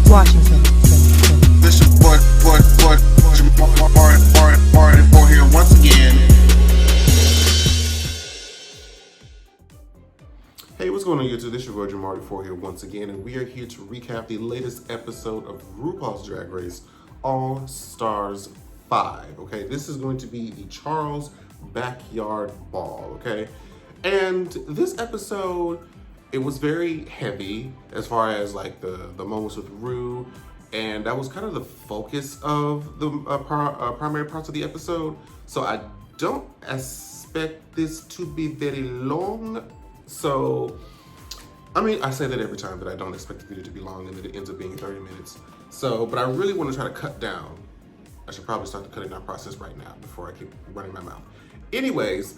Washington. This your boy, Martin for here once again. Hey, what's going on YouTube? This is your boy Martin for here once again, and we are here to recap the latest episode of RuPaul's Drag Race All Stars 5. Okay, this is going to be the Charles Backyard Ball. Okay, and this episode, it was very heavy as far as like the moments with Ru, and that was kind of the focus of the primary parts of the episode. So I don't expect this to be very long. So, I mean, I say that every time, that I don't expect the video to be long, and that it ends up being 30 minutes. So, but I really want to try to cut down. I should probably start the cutting down process right now before I keep running my mouth. Anyways,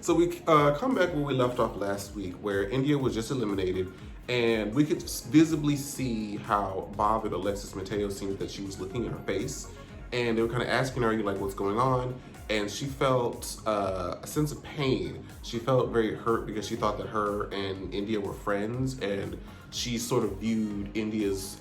so we come back where we left off last week, where India was just eliminated, and we could visibly see how Bob and Alexis Mateo seemed that she was looking in her face, and they were kind of asking her, like, what's going on? And she felt a sense of pain. She felt very hurt because she thought that her and India were friends, and she sort of viewed India's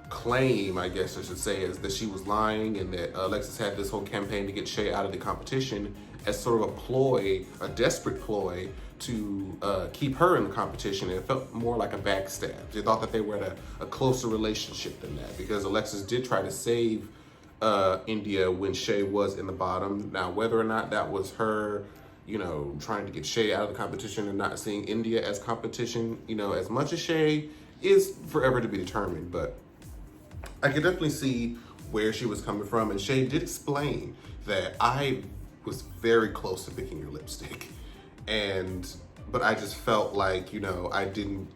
claim, I guess I should say, is that she was lying, and that Alexis had this whole campaign to get Shea out of the competition as sort of a ploy, a desperate ploy to keep her in the competition. And it felt more like a backstab. She thought that they were at a closer relationship than that, because Alexis did try to save India when Shea was in the bottom. Now, whether or not that was her, you know, trying to get Shea out of the competition and not seeing India as competition, you know, as much as Shea, is forever to be determined. But I could definitely see where she was coming from, and Shea did explain that I was very close to picking your lipstick, but I just felt like, you know, I didn't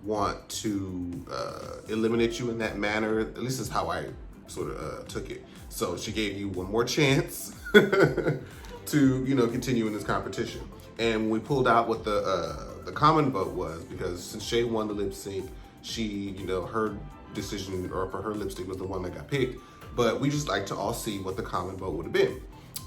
want to eliminate you in that manner. At least is how I sort of took it. So she gave you one more chance to, you know, continue in this competition. And we pulled out what the common vote was, because since Shea won the lip sync, she, you know, her decision, or for her lipstick, was the one that got picked. But we just like to all see what the common vote would have been.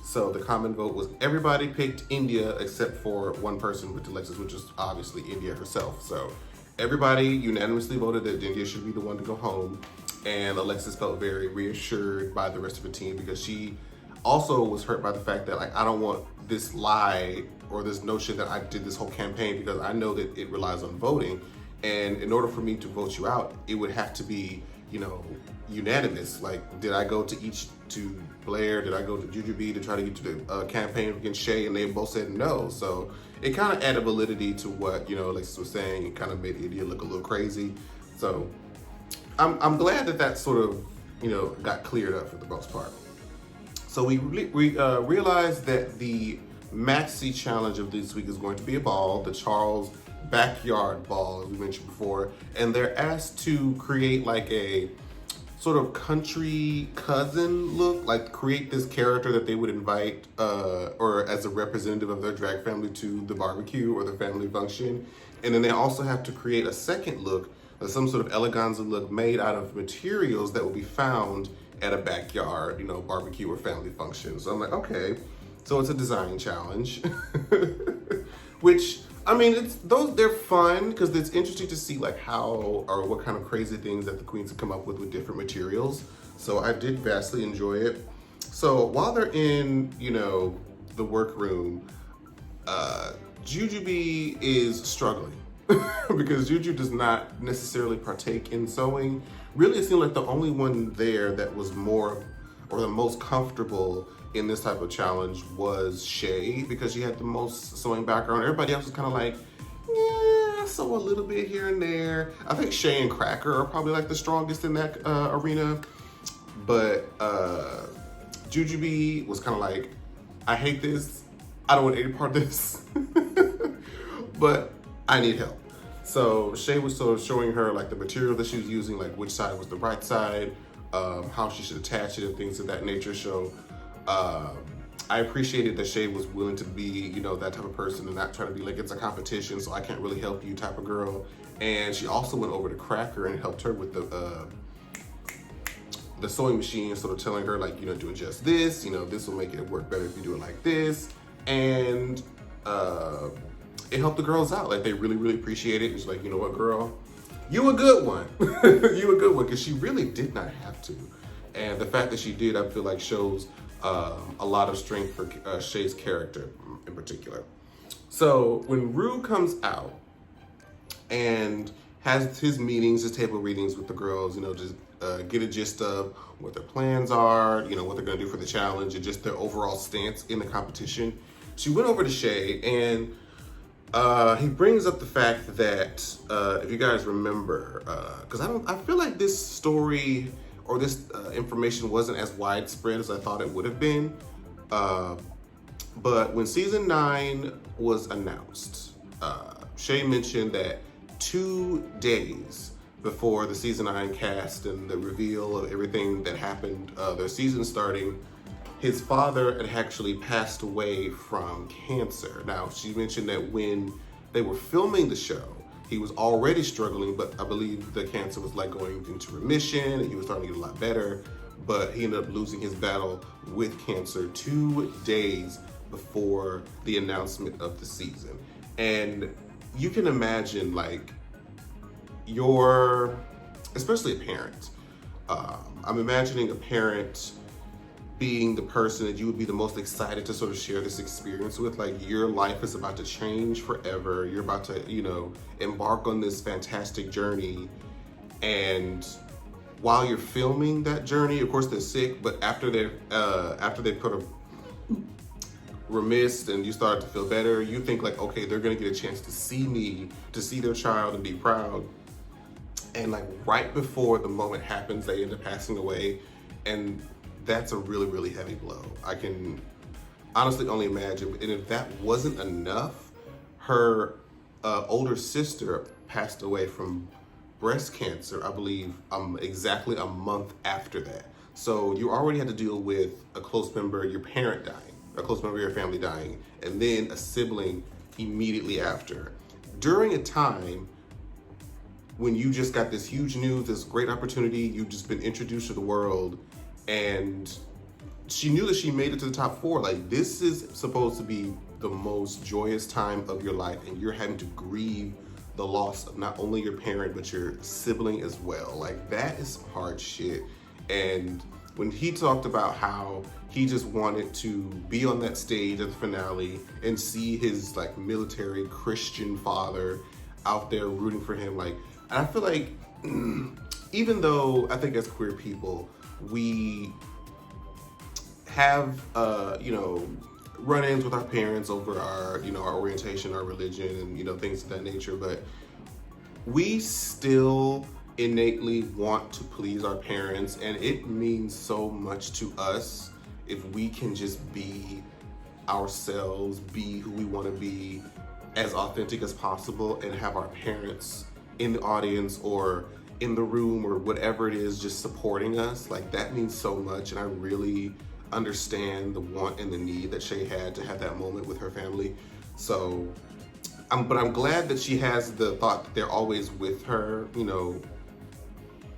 So the common vote was everybody picked India except for one person with Alexis, which is obviously India herself. So everybody unanimously voted that India should be the one to go home. And Alexis felt very reassured by the rest of the team, because she also was hurt by the fact that, like, I don't want this lie or this notion that I did this whole campaign, because I know that it relies on voting. And in order for me to vote you out, it would have to be, you know, unanimous. Like, did I go to Blair? Did I go to Jujubee to try to get to the campaign against Shea? And they both said no. So it kind of added validity to what, you know, Alexis was saying. It kind of made India look a little crazy. So I'm glad that that sort of, you know, got cleared up for the most part. So we realized that the maxi challenge of this week is going to be a ball, the Charles Backyard Ball, as we mentioned before, and they're asked to create like a sort of country cousin look, like create this character that they would invite or as a representative of their drag family to the barbecue or the family function. And then they also have to create a second look, some sort of eleganza look made out of materials that will be found at a backyard, you know, barbecue or family function. So I'm like, okay, so it's a design challenge, which, I mean, they're fun, because it's interesting to see like how or what kind of crazy things that the queens have come up with different materials. So I did vastly enjoy it. So while they're in, you know, the workroom, Jujubee is struggling because Juju does not necessarily partake in sewing. Really, it seemed like the only one there that was more or the most comfortable in this type of challenge was Shea, because she had the most sewing background. Everybody else was kind of like, yeah, I sew a little bit here and there. I think Shea and Cracker are probably like the strongest in that arena. But Jujubee was kind of like, I hate this. I don't want any part of this, but I need help. So Shea was sort of showing her like the material that she was using, like which side was the right side, how she should attach it and things of that nature. So I appreciated that Shea was willing to be, you know, that type of person and not try to be like, it's a competition, so I can't really help you type of girl. And she also went over to Cracker and helped her with the sewing machine, sort of telling her like, you know, do just this, you know, this will make it work better if you do it like this. And it helped the girls out. Like, they really, really appreciate it. It's like, you know what, girl? You a good one. You a good one, because she really did not have to. And the fact that she did, I feel like, shows a lot of strength for Shay's character in particular. So when Rue comes out and has his meetings, his table readings with the girls, you know, just get a gist of what their plans are, you know, what they're gonna do for the challenge, and just their overall stance in the competition. She went over to Shay, and he brings up the fact that if you guys remember, because I feel like this story or this information wasn't as widespread as I thought it would have been. But when season 9 was announced, Shay mentioned that 2 days before the season 9 cast and the reveal of everything that happened, their season starting, his father had actually passed away from cancer. Now, she mentioned that when they were filming the show, he was already struggling, but I believe the cancer was like going into remission and he was starting to get a lot better, but he ended up losing his battle with cancer 2 days before the announcement of the season. And you can imagine, like, especially a parent. I'm imagining a parent being the person that you would be the most excited to sort of share this experience with. Like, your life is about to change forever. You're about to, you know, embark on this fantastic journey. And while you're filming that journey, of course they're sick, but after they've put a remissed and you start to feel better, you think like, okay, they're gonna get a chance to see their child and be proud. And like right before the moment happens, they end up passing away. And that's a really, really heavy blow. I can honestly only imagine. And if that wasn't enough, her older sister passed away from breast cancer, I believe, exactly a month after that. So you already had to deal with a close member, your parent dying, a close member of your family dying, and then a sibling immediately after. During a time when you just got this huge news, this great opportunity, you've just been introduced to the world, and she knew that she made it to the top 4. Like, this is supposed to be the most joyous time of your life, and you're having to grieve the loss of not only your parent, but your sibling as well. Like, that is hard shit. And when he talked about how he just wanted to be on that stage at the finale and see his like military Christian father out there rooting for him, like, and I feel like even though I think as queer people, we have, you know, run-ins with our parents over our, you know, our orientation, our religion, and, you know, things of that nature, but we still innately want to please our parents, and it means so much to us if we can just be ourselves, be who we want to be, as authentic as possible, and have our parents in the audience or in the room or whatever it is just supporting us. Like, that means so much, and I really understand the want and the need that Shay had to have that moment with her family. So but I'm glad that she has the thought that they're always with her, you know,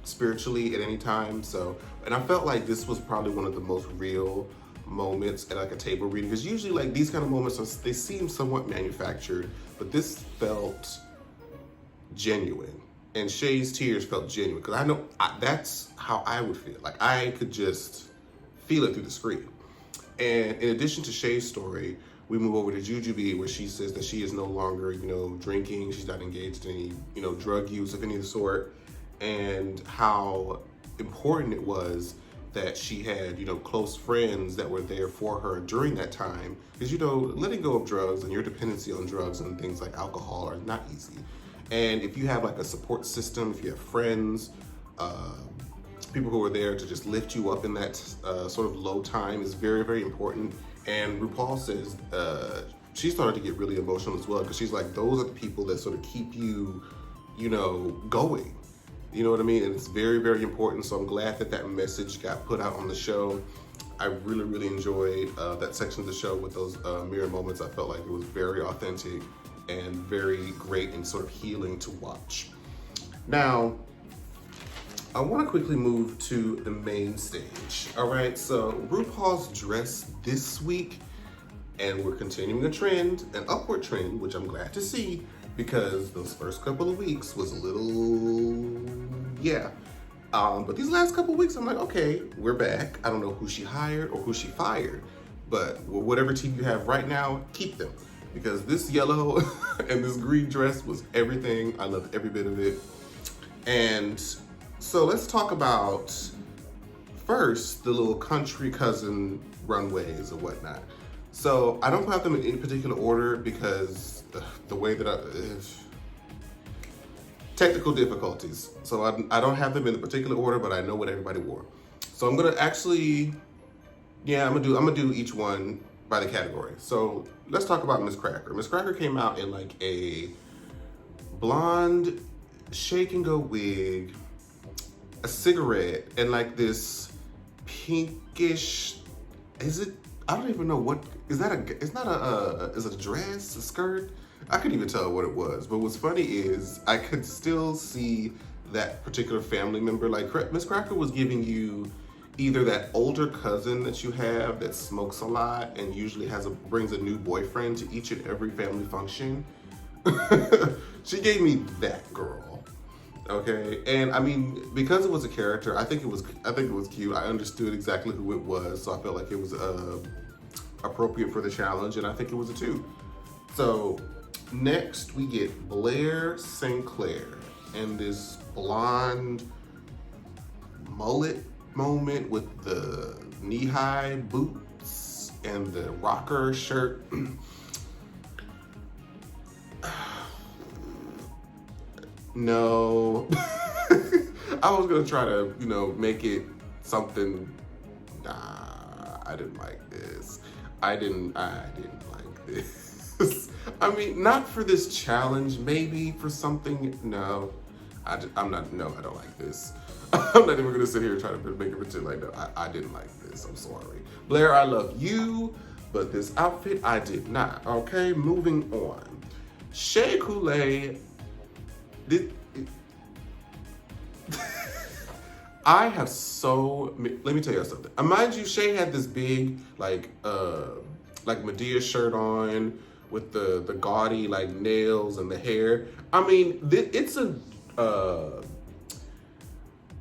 spiritually at any time. So, and I felt like this was probably one of the most real moments at like a table reading, because usually like these kind of moments they seem somewhat manufactured, but this felt genuine, and Shay's tears felt genuine, because I know that's how I would feel. Like, I could just feel it through the screen. And in addition to Shay's story, we move over to Jujubee, where she says that she is no longer, you know, drinking. She's not engaged in any, you know, drug use of any sort, and how important it was that she had, you know, close friends that were there for her during that time. Because, you know, letting go of drugs and your dependency on drugs and things like alcohol are not easy. And if you have like a support system, if you have friends, people who are there to just lift you up in that sort of low time is very, very important. And Rupaul says she started to get really emotional as well, because she's like, those are the people that sort of keep you, you know, going. You know what I mean? And it's very, very important. So I'm glad that that message got put out on the show. I really, really enjoyed that section of the show with those mirror moments. I felt like it was very authentic and very great and sort of healing to watch. Now, I want to quickly move to the main stage. All right, so RuPaul's dress this week And we're continuing a trend, an upward trend, which I'm glad to see, because those first couple of weeks was a little, yeah. But these last couple of weeks, I'm like, okay, we're back. I don't know who she hired or who she fired, but whatever team you have right now, keep them. Because this yellow and this green dress was everything. I loved every bit of it. And so let's talk about first the little country cousin runways or whatnot. So I don't have them in any particular order because the way that technical difficulties. So I don't have them in a particular order, but I know what everybody wore. So I'm gonna actually, yeah, I'm gonna do each one by the category. So let's talk about Miss Cracker. Miss Cracker came out in like a blonde shake and go wig, a cigarette, and like this pinkish, is it? I don't even know what, is that it's not is it a dress, a skirt? I couldn't even tell what it was. But what's funny is I could still see that particular family member. Like Miss Cracker was giving you either that older cousin that you have that smokes a lot and usually brings a new boyfriend to each and every family function. She gave me that girl. Okay, and I mean, because it was a character, I think it was cute. I understood exactly who it was, so I felt like it was appropriate for the challenge, and I think it was a 2. So next we get Blair St. Clair and this blonde mullet moment with the knee-high boots and the rocker shirt. No. I was gonna try to, make it something. Nah, I didn't like this. I didn't like this. I mean, not for this challenge, maybe for something. No, I don't like this. I'm not even gonna sit here and try to make it pretend like that. I didn't like this, I'm sorry. Blair, I love you, but this outfit, I did not. Okay, moving on. Shea Coulee, I have let me tell you something. Mind you, Shea had this big, like Medea shirt on with the gaudy, like, nails and the hair. I mean, it's a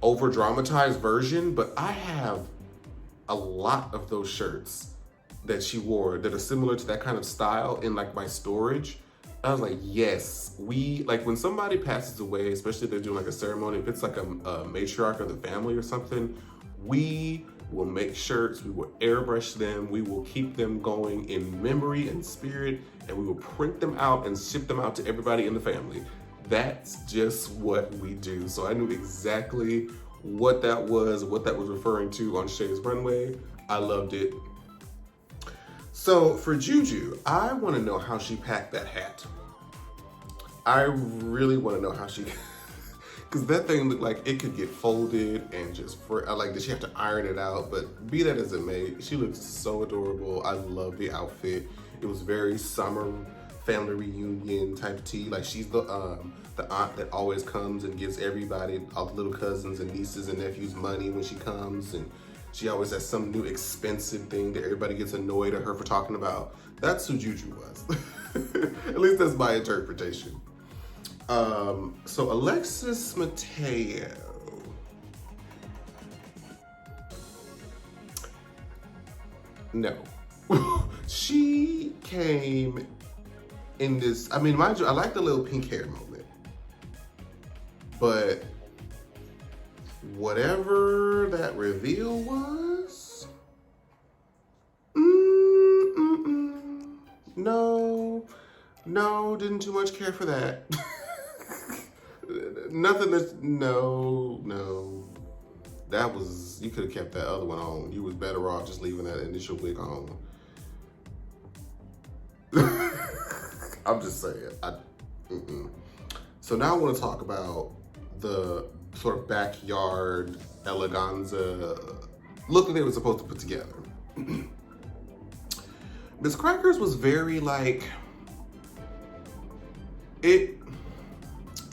over-dramatized version, but I have a lot of those shirts that she wore that are similar to that kind of style in, like, my storage. I was like, yes, like when somebody passes away, especially if they're doing like a ceremony, if it's like a matriarch of the family or something, we will make shirts, we will airbrush them, we will keep them going in memory and spirit, and we will print them out and ship them out to everybody in the family. That's just what we do. So I knew exactly what that was referring to on Shea's runway. I loved it. So for Juju, I want to know how she packed that hat. I really want to know how she, because that thing looked like it could get folded and did she have to iron it out? But be that as it may, she looked so adorable. I love the outfit. It was very summer family reunion type tea. Like she's the aunt that always comes and gives everybody, all the little cousins and nieces and nephews, money when she comes, and she always has some new expensive thing that everybody gets annoyed at her for talking about. That's who Juju was. At least that's my interpretation. So Alexis Mateo. No. She came in this, I mean, mind you, I like the little pink hair moment. But whatever that reveal was, no, didn't too much care for that. Nothing that's, no. That was, you could have kept that other one on. You was better off just leaving that initial wig on. I'm just saying, So now I want to talk about the sort of backyard eleganza look that they were supposed to put together. Miss Crackers was very like, it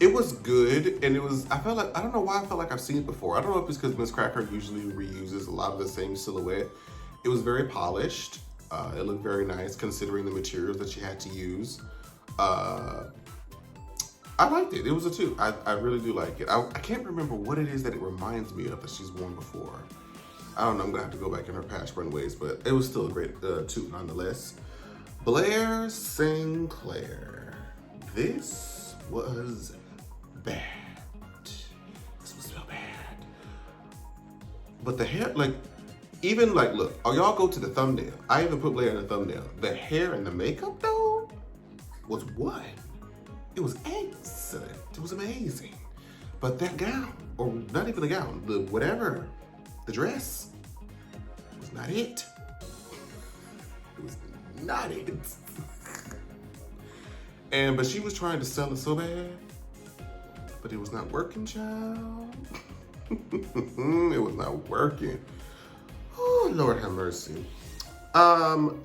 was good, and it was, I don't know why I felt like I've seen it before. I don't know if it's because Miss Cracker usually reuses a lot of the same silhouette. It was very polished. It looked very nice considering the materials that she had to use. I liked it. It was a 2. I really do like it. I can't remember what it is that it reminds me of that she's worn before. I don't know. I'm going to have to go back in her past runways, but it was still a great 2 nonetheless. Blair Sinclair. This was bad. This was so bad. But the hair, like, even like, look, oh, y'all go to the thumbnail. I even put Blair in the thumbnail. The hair and the makeup, though, was what? It was excellent. It was amazing. But that gown, or not even the gown, the whatever, the dress, was not it. It was not it. But she was trying to sell it so bad, but it was not working, child. It was not working. Oh, Lord have mercy.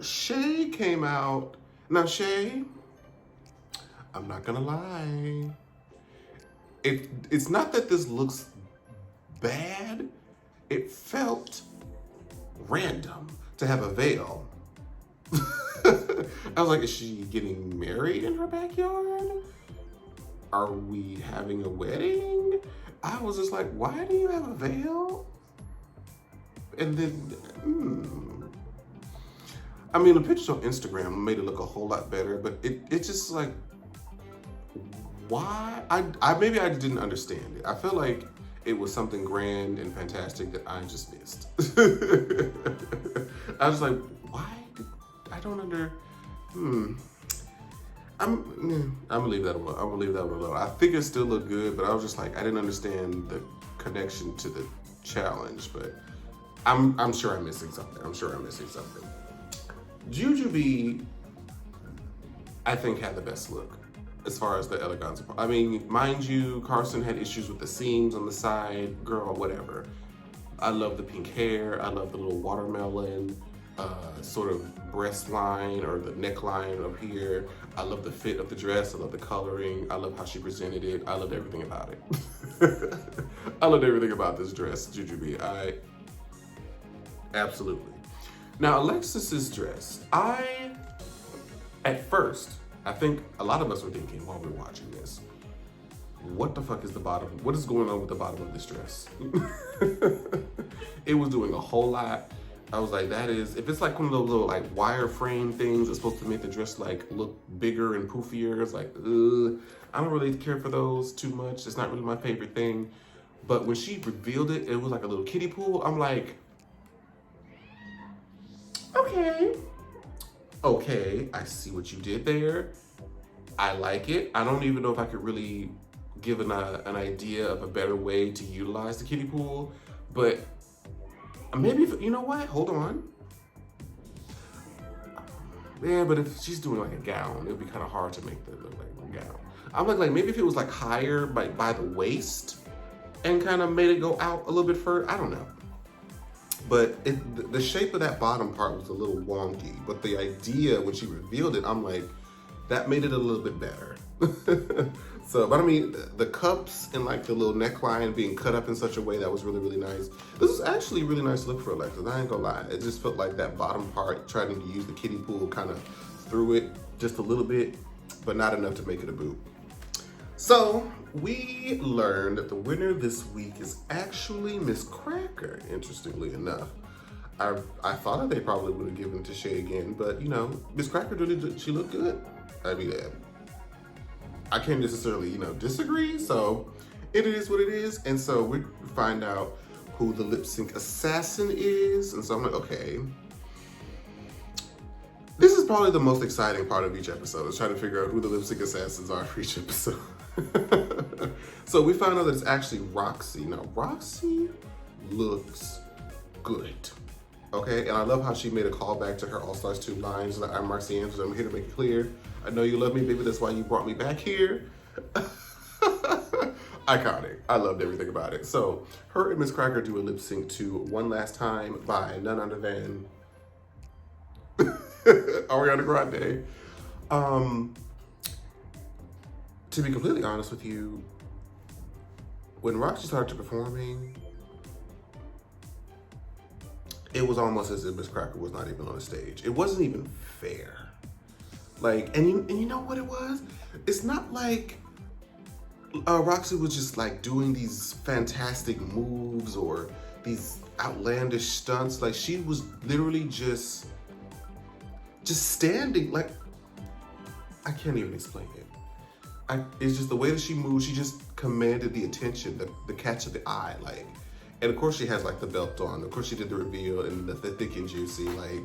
Shay came out. Now, Shay, I'm not gonna lie. It's not that this looks bad. It felt random to have a veil. I was like, is she getting married in her backyard? Are we having a wedding? I was just like, why do you have a veil? And then, I mean, the pictures on Instagram made it look a whole lot better, but it's just like, why? Maybe I didn't understand it. I feel like it was something grand and fantastic that I just missed. I was like, why? I don't I'm gonna leave that alone. I'm gonna leave that one alone. I think it still looked good, but I was just like, I didn't understand the connection to the challenge, but I'm sure I'm missing something. Jujubee, I think, had the best look as far as the elegance. I mean, mind you, Carson had issues with the seams on the side. Girl, whatever. I love the pink hair. I love the little watermelon sort of breast line or the neckline up here. I love the fit of the dress. I love the coloring. I love how she presented it. I loved everything about it. I loved everything about this dress, Jujubee. Absolutely. Now, Alexis's dress, at first, I think a lot of us were thinking while we were watching this, what the fuck is the bottom? What is going on with the bottom of this dress? It was doing a whole lot. I was like, that is, if it's like one of those little like wireframe things that's supposed to make the dress like look bigger and poofier, it's like, I don't really care for those too much. It's not really my favorite thing. But when she revealed it, it was like a little kiddie pool. I'm like, okay, I see what you did there. I like it. I don't even know if I could really give an idea of a better way to utilize the kiddie pool, but maybe, you know what? Hold on. Yeah, but if she's doing like a gown, it would be kind of hard to make that look like a gown. I'm like maybe if it was like higher by the waist and kind of made it go out a little bit further. I don't know. But the shape of that bottom part was a little wonky. But the idea when she revealed it, I'm like, that made it a little bit better. So, but I mean, the cups and like the little neckline being cut up in such a way that was really, really nice. This is actually a really nice look for Alexis. I ain't gonna lie. It just felt like that bottom part, trying to use the kiddie pool kind of through it just a little bit, but not enough to make it a boot. So we learned that the winner this week is actually Miss Cracker, interestingly enough. I thought that they probably would have given it to Shay again, but you know, Miss Cracker she looked good. I mean, I can't necessarily, disagree. So it is what it is. And so we find out who the lip sync assassin is. And so I'm like, okay. This is probably the most exciting part of each episode, is trying to figure out who the lip sync assassins are for each episode. So we found out that it's actually Roxy. Now, Roxy looks good. Okay, and I love how she made a callback to her All Stars 2 lines. Like, I'm Marcy Andrews, I'm here to make it clear. I know you love me, baby, that's why you brought me back here. Iconic. I loved everything about it. So, her and Miss Cracker do a lip sync to One Last Time by none other than Ariana Grande. To be completely honest with you, when Roxy started performing, it was almost as if Miss Cracker was not even on the stage. It wasn't even fair. Like, and you know what it was? It's not like Roxy was just like doing these fantastic moves or these outlandish stunts. Like, she was literally just standing. Like, I can't even explain it. It's just the way that she moved. She just commanded the attention, the catch of the eye. Like, and of course she has like the belt on. Of course she did the reveal and the thick and juicy. Like,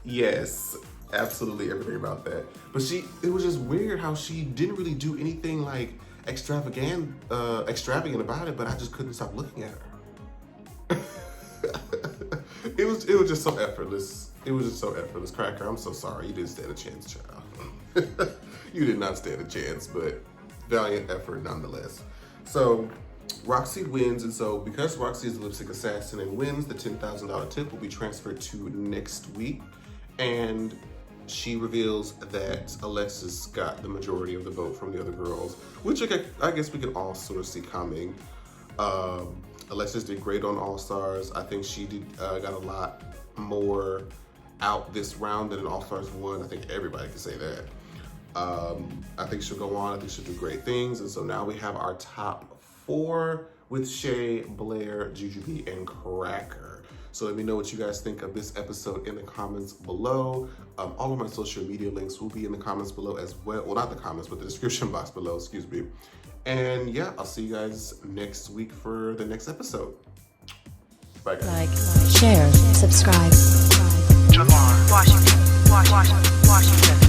yes, absolutely everything about that. But it was just weird how she didn't really do anything like extravagant about it. But I just couldn't stop looking at her. It was just so effortless. It was just so effortless. Cracker, I'm so sorry. You didn't stand a chance, child. You did not stand a chance, but valiant effort nonetheless. So Roxy wins, and so because Roxy is the lipstick assassin and wins, the $10,000 tip will be transferred to next week. And she reveals that Alexis got the majority of the vote from the other girls, which I guess we can all sort of see coming. Alexis did great on All Stars. I think she got a lot more out this round than an All Stars 1. I think everybody can say that. I think she'll go on. I think she'll do great things. And so now we have our top 4 with Shay, Blair, Jujubee, and Cracker. So let me know what you guys think of this episode in the comments below. All of my social media links will be in the comments below as well. Well, not the comments, but the description box below, excuse me. And yeah, I'll see you guys next week for the next episode. Bye, guys. Like, share, subscribe. Washington, Washington, Washington.